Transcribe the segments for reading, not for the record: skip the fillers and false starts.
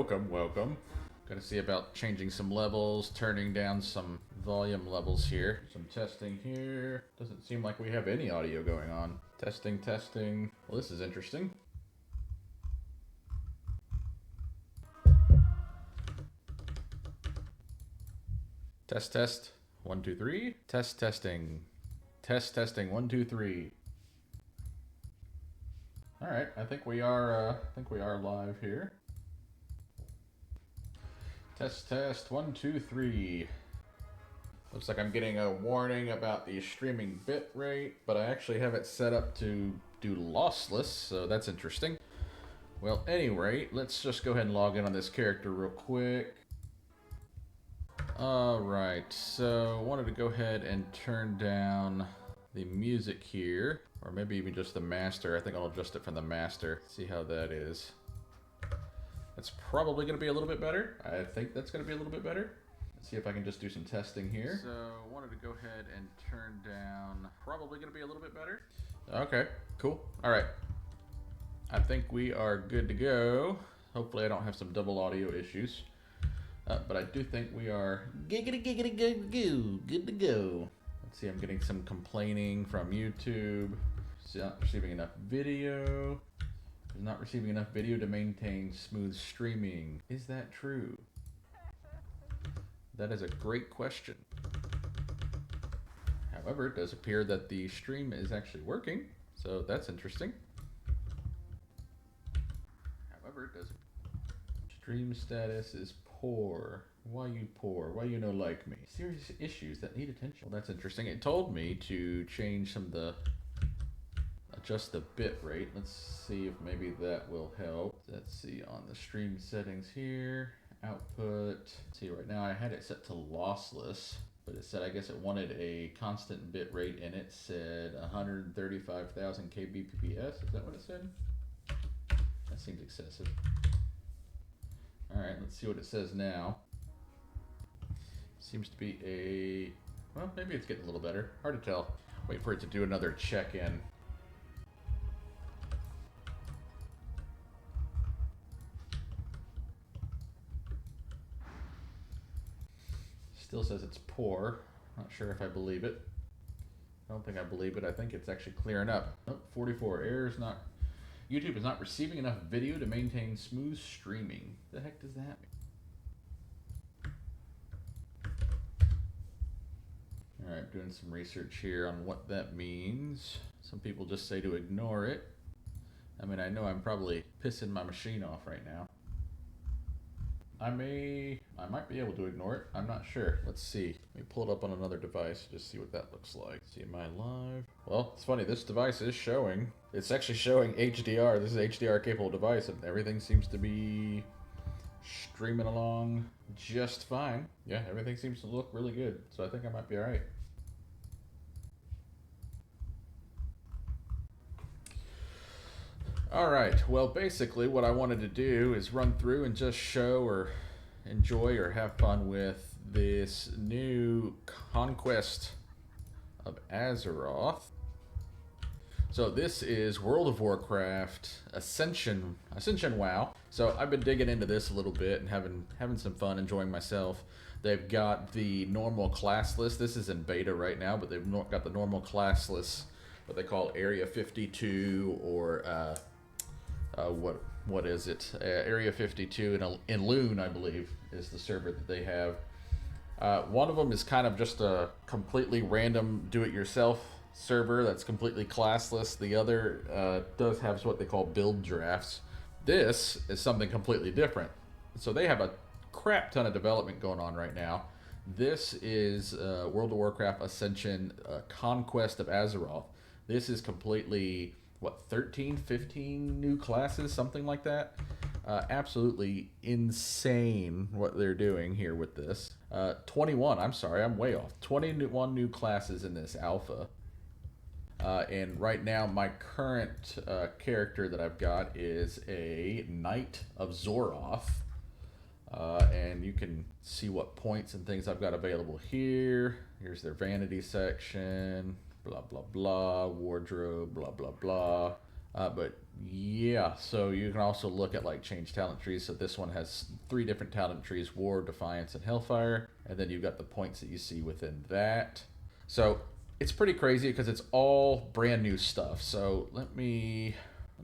welcome, welcome. Gonna see about changing some levels, turning down some volume levels here. Some testing here. Doesn't seem like we have any audio going on. Testing, testing. Well, this is interesting. Test, test. 1, 2, 3. Test, testing. Test, testing. 1, 2, 3. All right, I think we are live here. Test, test. 1, 2, 3. Looks like I'm getting a warning about the streaming bit rate, but I actually have it set up to do lossless, so that's interesting. Well, anyway, let's just go ahead and log in on this character real quick. Alright, so I wanted to go ahead and turn down the music here, or maybe even just the master. I think I'll adjust it from the master, see how that is. That's probably going to be a little bit better. I think that's going to be a little bit better. Let's see if I can just do some testing here. So I wanted to go ahead and turn down, probably going to be a little bit better. Okay, cool. Alright. I think we are good to go. Hopefully I don't have some double audio issues. But I do think we are giggity good to go. Let's see, I'm getting some complaining from YouTube. It's not receiving enough video. It's not receiving enough video to maintain smooth streaming. Is that true? That is a great question. However, it does appear that the stream is actually working, so that's interesting. However, it does. Stream status is poor. Why you poor? Why you no like me? Serious issues that need attention. Well, that's interesting. It told me to change some of the, adjust the bit rate. Let's see if maybe that will help. Let's see on the stream settings here. Output. Let's see, right now I had it set to lossless, but it said, I guess it wanted a constant bit rate, and it said 135,000 kbps. Is that what it said? That seems excessive. Alright, let's see what it says now. Seems to be a... well, maybe it's getting a little better. Hard to tell. Wait for it to do another check-in. Still says it's poor. Not sure if I believe it. I don't think I believe it. I think it's actually clearing up. Oh, 44 errors not... YouTube is not receiving enough video to maintain smooth streaming. The heck does that mean? Alright, doing some research here on what that means. Some people just say to ignore it. I mean, I know I'm probably pissing my machine off right now. I might be able to ignore it. I'm not sure. Let's see. Let me pull it up on another device, just see what that looks like. See, am I live? Well, it's funny, this device is showing. It's actually showing HDR. This is an HDR capable device, and everything seems to be streaming along just fine. Yeah, everything seems to look really good, so I think I might be alright. Alright, well basically what I wanted to do is run through and just show or enjoy or have fun with this new Conquest of Azeroth. So this is World of Warcraft Ascension WoW. So I've been digging into this a little bit and having some fun, enjoying myself. They've got the normal class list. This is in beta right now, but they've got the normal class list, what they call Area 52 or what is it? Area 52 in Loon, I believe, is the server that they have. One of them is kind of just a completely random do-it-yourself server that's completely classless. The other does have what they call build drafts. This is something completely different. So they have a crap ton of development going on right now. This is World of Warcraft Ascension Conquest of Azeroth. This is completely... what, 13, 15 new classes, something like that? Absolutely insane what they're doing here with this. 21, I'm sorry, I'm way off. 21 new classes in this alpha. And right now, my current character that I've got is a Knight of Zoroth. And you can see what points and things I've got available here. Here's their vanity section. Blah, blah, blah, wardrobe, blah, blah, blah. But Yeah, so you can also look at like change talent trees. So this one has 3 different talent trees: War, Defiance, and Hellfire. And then you've got the points that you see within that. So it's pretty crazy because it's all brand new stuff. So let me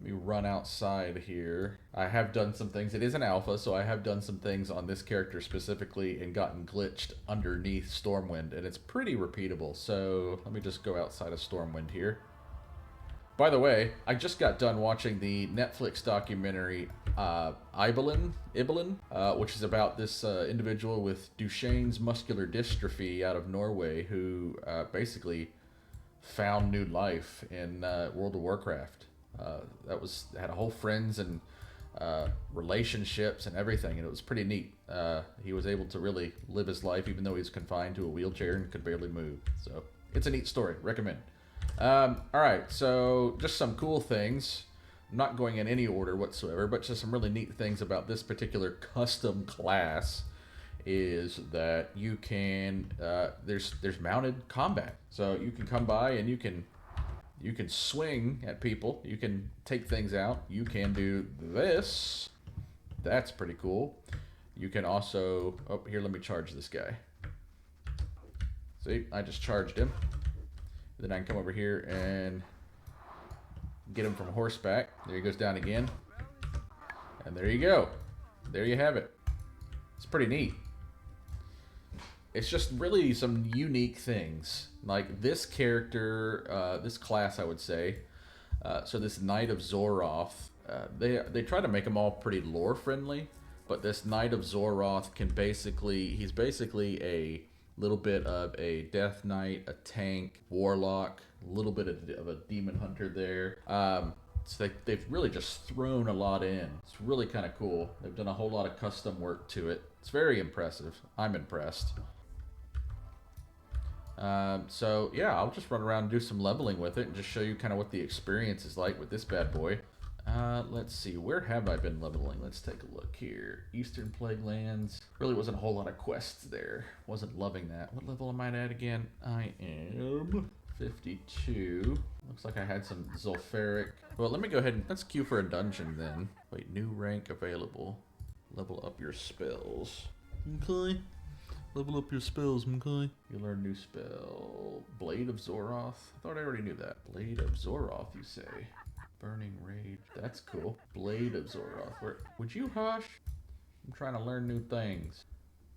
run outside here. I have done some things. It is an alpha, so I have done some things on this character specifically and gotten glitched underneath Stormwind, and it's pretty repeatable. So let me just go outside of Stormwind here. By the way, I just got done watching the Netflix documentary Ibelin, which is about this individual with Duchenne's muscular dystrophy out of Norway who basically found new life in World of Warcraft. Had a whole friends and relationships and everything, and it was pretty neat. He was able to really live his life even though he was confined to a wheelchair and could barely move. So it's a neat story. Recommend. All right, so just some cool things. I'm not going in any order whatsoever, but just some really neat things about this particular custom class is that you can there's mounted combat, so you can come by and you can swing at people, you can take things out, you can do this. That's pretty cool. You can also, oh, here, let me charge this guy. See, I just charged him. Then I can come over here and get him from horseback. There he goes down again. And there you go. There you have it. It's pretty neat. It's just really some unique things. Like this character, this class, I would say. So this Knight of Zoroth, they try to make them all pretty lore friendly. But this Knight of Zoroth he's basically a little bit of a Death Knight, a tank, warlock, a little bit of a demon hunter there. So they've really just thrown a lot in. It's really kind of cool. They've done a whole lot of custom work to it. It's very impressive. I'm impressed. So yeah, I'll just run around and do some leveling with it and just show you kind of what the experience is like with this bad boy. Let's see, where have I been leveling? Let's take a look here. Eastern Plague Lands. Really wasn't a whole lot of quests there. Wasn't loving that. What level am I at again? I am 52. Looks like I had some Zulfaric. Well, let me go ahead and let's queue for a dungeon then. Wait, new rank available. Level up your spells. Okay. Level up your spells, okay? You learn new spell. Blade of Zoroth. I thought I already knew that. Blade of Zoroth, you say? Burning Rage. That's cool. Blade of Zoroth. Would you hush? I'm trying to learn new things.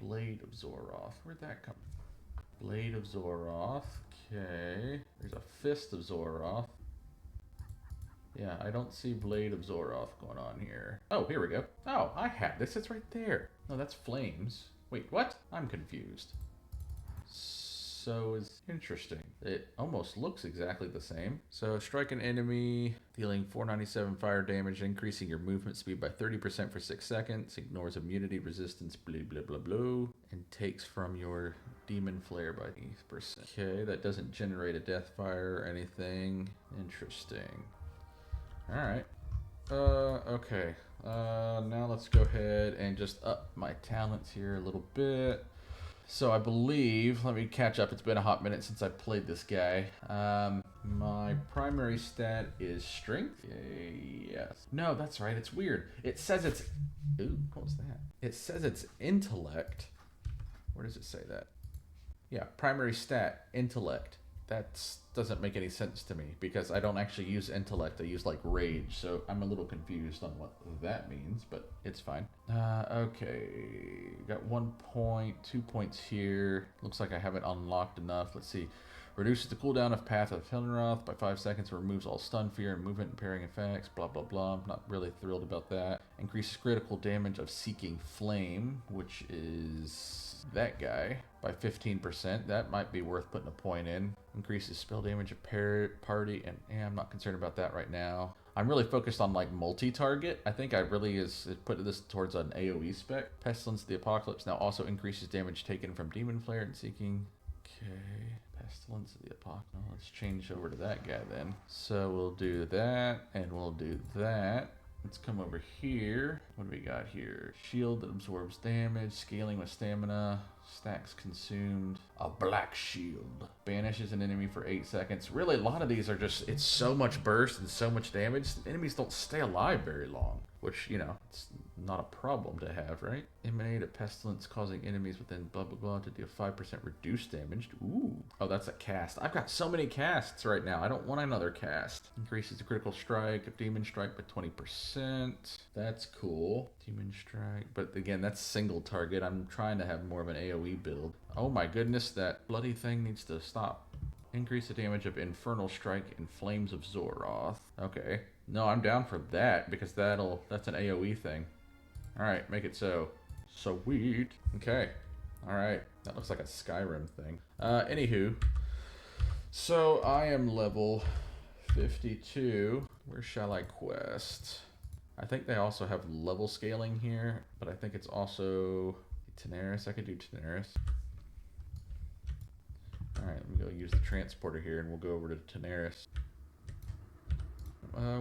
Blade of Zoroth. Where'd that come from? Blade of Zoroth. Okay. There's a Fist of Zoroth. Yeah, I don't see Blade of Zoroth going on here. Oh, here we go. Oh, I have this. It's right there. No, that's Flames. Wait, what? I'm confused. So it's interesting. It almost looks exactly the same. So strike an enemy, dealing 497 fire damage, increasing your movement speed by 30% for 6 seconds, ignores immunity, resistance, blah, blah, blah, blah, and takes from your demon flare by 8%. Okay, that doesn't generate a death fire or anything. Interesting. All right. Okay. Now let's go ahead and just up my talents here a little bit. So I believe, let me catch up, it's been a hot minute since I played this guy. My primary stat is strength. Yes. No, that's right, it's weird. It says it's, ooh, what was that? It says it's intellect. Where does it say that? Yeah, primary stat, intellect. That doesn't make any sense to me because I don't actually use intellect. I use like rage, so I'm a little confused on what that means, but it's fine. Okay, got 1 point, 2 points here. Looks like I haven't unlocked enough. Let's see. Reduces the cooldown of Path of Hillenroth by 5 seconds. Removes all stun, fear, and movement impairing effects. Blah, blah, blah. I'm not really thrilled about that. Increases critical damage of Seeking Flame, which is that guy, by 15%. That might be worth putting a point in. Increases spell damage of party, and I'm not concerned about that right now. I'm really focused on like multi-target. I think I really is put this towards an AoE spec. Pestilence of the Apocalypse now also increases damage taken from Demon Flare and Seeking. Okay, Pestilence of the Apocalypse. Well, let's change over to that guy then. So we'll do that, and we'll do that. Let's come over here. What do we got here? Shield that absorbs damage, scaling with stamina, stacks consumed. A black shield. Banishes an enemy for 8 seconds. Really, a lot of these are just, it's so much burst and so much damage. Enemies don't stay alive very long, which, you know, it's not a problem to have, right? Emanate a pestilence causing enemies within blah blah blah to deal 5% reduced damage. Ooh. Oh, that's a cast. I've got so many casts right now. I don't want another cast. Increases the critical strike of demon strike by 20%. That's cool. Demon strike. But again, that's single target. I'm trying to have more of an AoE build. Oh my goodness, that bloody thing needs to stop. Increase the damage of Infernal Strike and Flames of Zoroth. Okay. No, I'm down for that because that's an AoE thing. Alright, make it so. Sweet. Okay. Alright. That looks like a Skyrim thing. Anywho. So I am level 52. Where shall I quest? I think they also have level scaling here, but I think it's also Tenaris. I could do Tenaris. Alright, let me go use the transporter here and we'll go over to Tenaris.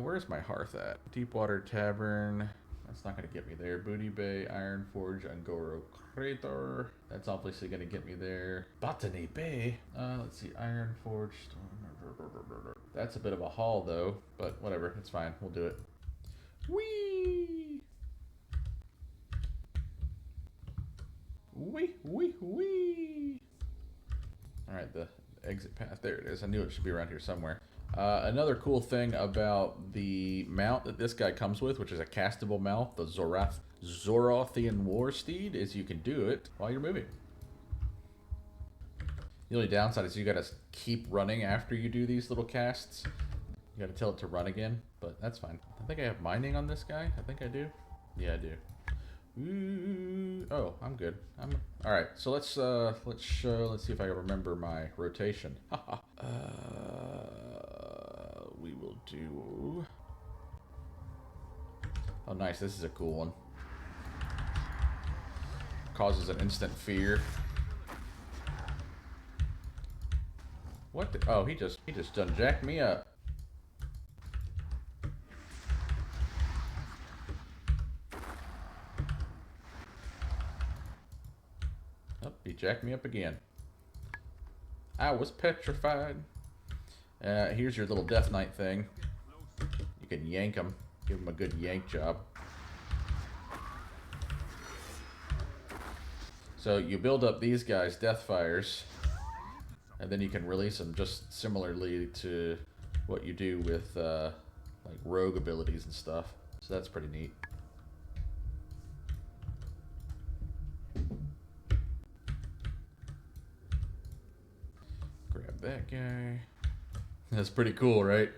Where's my hearth at? Deepwater Tavern. That's not going to get me there. Booty Bay, Ironforge, Angoro Crater. That's obviously going to get me there. Botany Bay. Let's see. Ironforge. That's a bit of a haul though, but whatever. It's fine. We'll do it. Whee! Wee, wee, wee! Alright, the exit path. There it is. I knew it should be around here somewhere. Another cool thing about the mount that this guy comes with, which is a castable mount, the Zorothian War Steed, is you can do it while you're moving. The only downside is you gotta keep running after you do these little casts. You gotta tell it to run again, but that's fine. I think I have mining on this guy. I think I do. Yeah, I do. Ooh, oh, I'm good. All right. So let's see if I remember my rotation. We will do. Oh, nice. This is a cool one. Causes an instant fear. What? Oh, he just done jacked me up. He jacked me up again. I was petrified. Here's your little Death Knight thing. You can yank him. Give him a good yank job. So you build up these guys, Deathfires, and then you can release them just similarly to what you do with like rogue abilities and stuff. So that's pretty neat. That guy. That's pretty cool, right?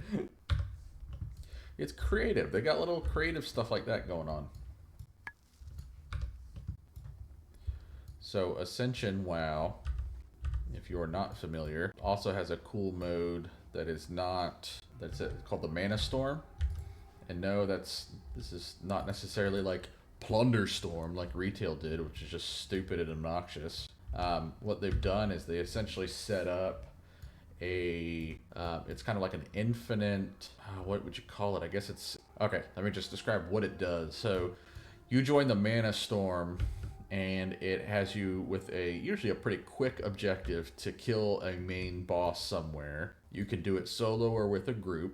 It's creative. They got little creative stuff like that going on. So Ascension WoW, if you are not familiar, also has a cool mode that is not, that's it, called the Manastorm. And no, this is not necessarily like Plunder Storm like Retail did, which is just stupid and obnoxious. What they've done is they essentially set up it's kind of like an infinite, what would you call it? I guess it's, okay, let me just describe what it does. So you join the Manastorm and it has you with usually a pretty quick objective to kill a main boss somewhere. You can do it solo or with a group.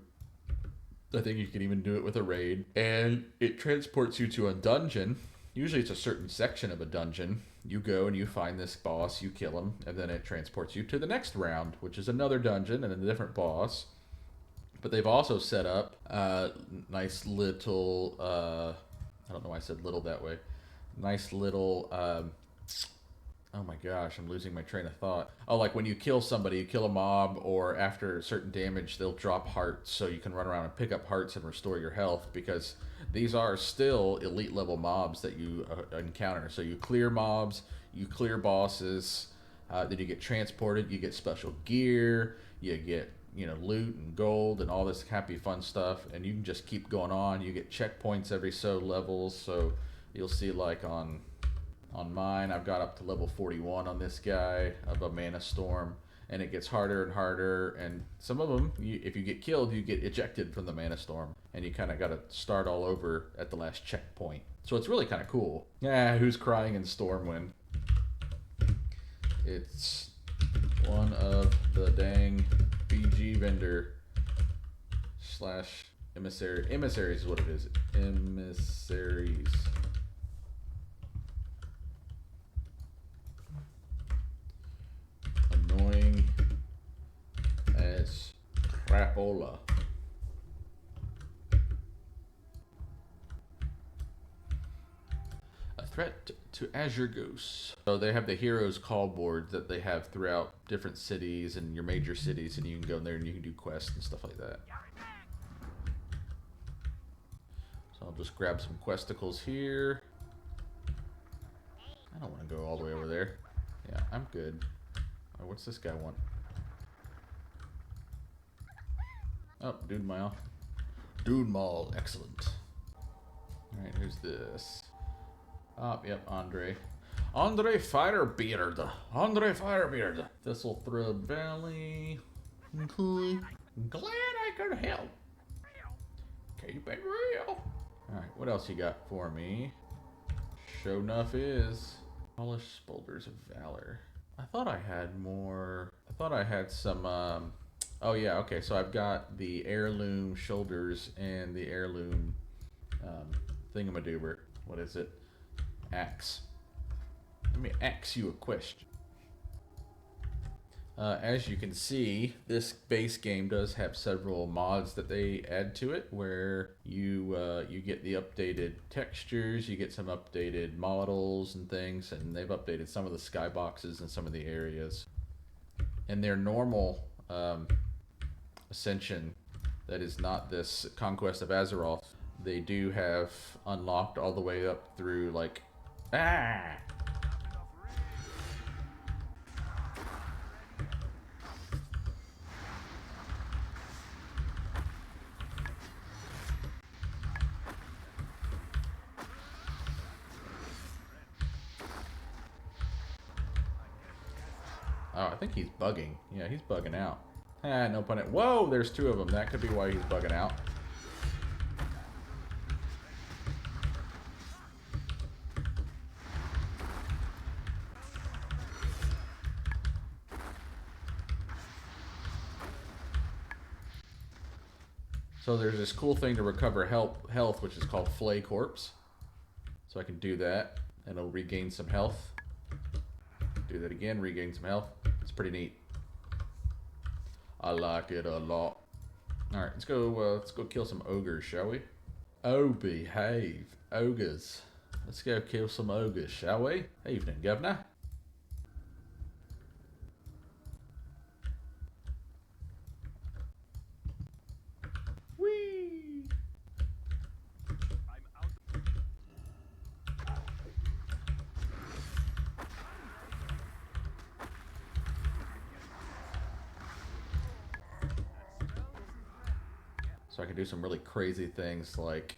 I think you can even do it with a raid. And it transports you to a dungeon. Usually it's a certain section of a dungeon. You go and you find this boss, you kill him, and then it transports you to the next round, which is another dungeon and a different boss. But they've also set up nice little, I don't know why I said little that way. Nice little, oh my gosh, I'm losing my train of thought. Oh, like when you kill somebody, you kill a mob, or after certain damage, they'll drop hearts, so you can run around and pick up hearts and restore your health, because these are still elite level mobs that you encounter. So you clear mobs, you clear bosses, then you get transported, you get special gear, you get, loot and gold and all this happy fun stuff, and you can just keep going on. You get checkpoints every so levels, so you'll see like on mine, I've got up to level 41 on this guy of a Manastorm, and it gets harder and harder. And some of them, if you get killed, you get ejected from the Manastorm, and you kind of got to start all over at the last checkpoint. So it's really kind of cool. Yeah, who's crying in Stormwind? It's one of the dang BG vendor slash emissary. Emissaries is what it is. Emissaries. Annoying as crapola. A threat to Azure Goose. So they have the heroes call board that they have throughout different cities and your major cities, and you can go in there and you can do quests and stuff like that. So I'll just grab some questicles here. I don't want to go all the way over there. Yeah, I'm good. Oh, what's this guy want? Oh, Dude Mile. Dude Mall, excellent. Alright, who's this? Oh, yep, Andre. Andre Firebeard. Andre Firebeard. Thistlethrub Valley. Okay. Glad I could help. Keep it real. Alright, what else you got for me? Show enough is Polished Boulders of Valor. I thought I had more. I thought I had some. Oh yeah, okay. So I've got the heirloom shoulders and the heirloom thingamadoober. What is it? Axe. Let me ask you a question. As you can see, this base game does have several mods that they add to it, where you get the updated textures, you get some updated models and things, and they've updated some of the skyboxes and some of the areas. And their normal Ascension, that is not this Conquest of Azeroth, they do have unlocked all the way up through like Oh, I think he's bugging. Yeah, he's bugging out. No pun it. Whoa, there's two of them. That could be why he's bugging out. So there's this cool thing to recover health, which is called Flay Corpse. So I can do that, and it'll regain some health. Do that again, regain some health. It's pretty neat. I like it a lot. All right, let's go kill some ogres, shall we? Oh, behave, ogres. Let's go kill some ogres, shall we? Evening, governor. Whee! So I can do some really crazy things like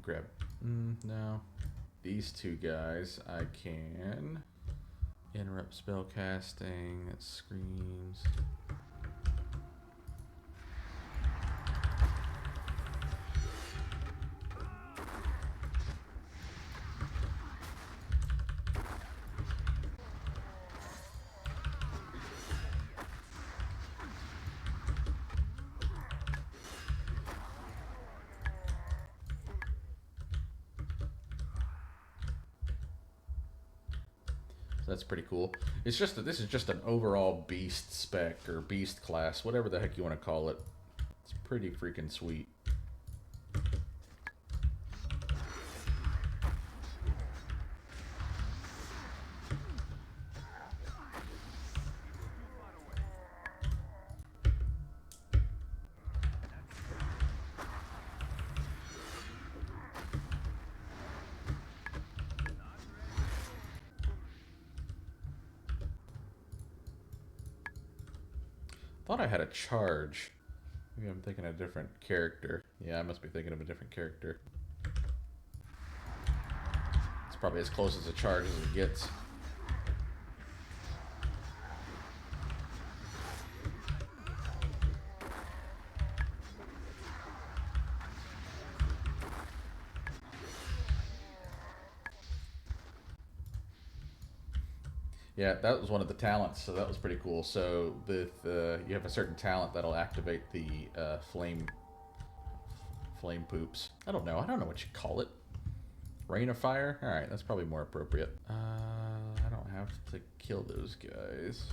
grab no. These two guys I can interrupt spell casting, it screams. That's pretty cool. It's just that this is just an overall beast spec or beast class, whatever the heck you want to call it. It's pretty freaking sweet. Thought I had a charge. Maybe I'm thinking of a different character. Yeah, I must be thinking of a different character. It's probably as close as a charge as it gets. Yeah, that was one of the talents, so that was pretty cool. So with you have a certain talent that'll activate the flame poops. I don't know. I don't know what you call it. Rain of fire. All right, that's probably more appropriate. I don't have to kill those guys.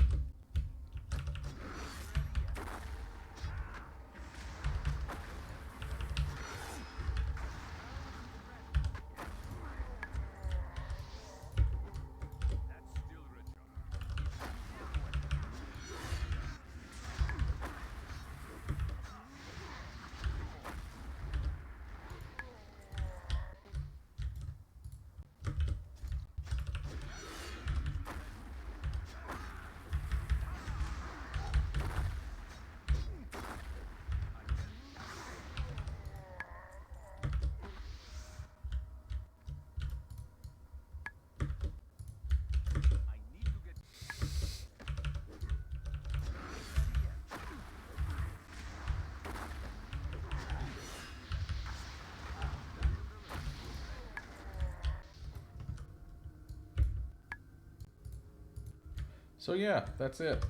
So yeah, that's it.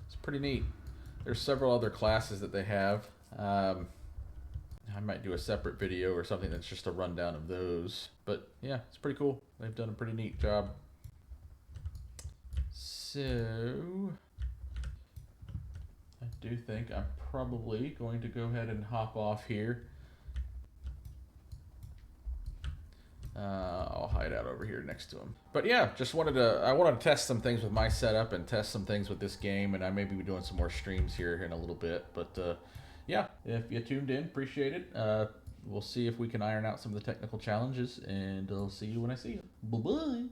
It's pretty neat. There's several other classes that they have. I might do a separate video or something that's just a rundown of those. But yeah, it's pretty cool. They've done a pretty neat job. So I do think I'm probably going to go ahead and hop off here. I'll hide out over here next to him. But yeah, I wanted to test some things with my setup and test some things with this game, and I may be doing some more streams here in a little bit. But yeah, if you tuned in, appreciate it. We'll see if we can iron out some of the technical challenges, and I'll see you when I see you. Bye-bye.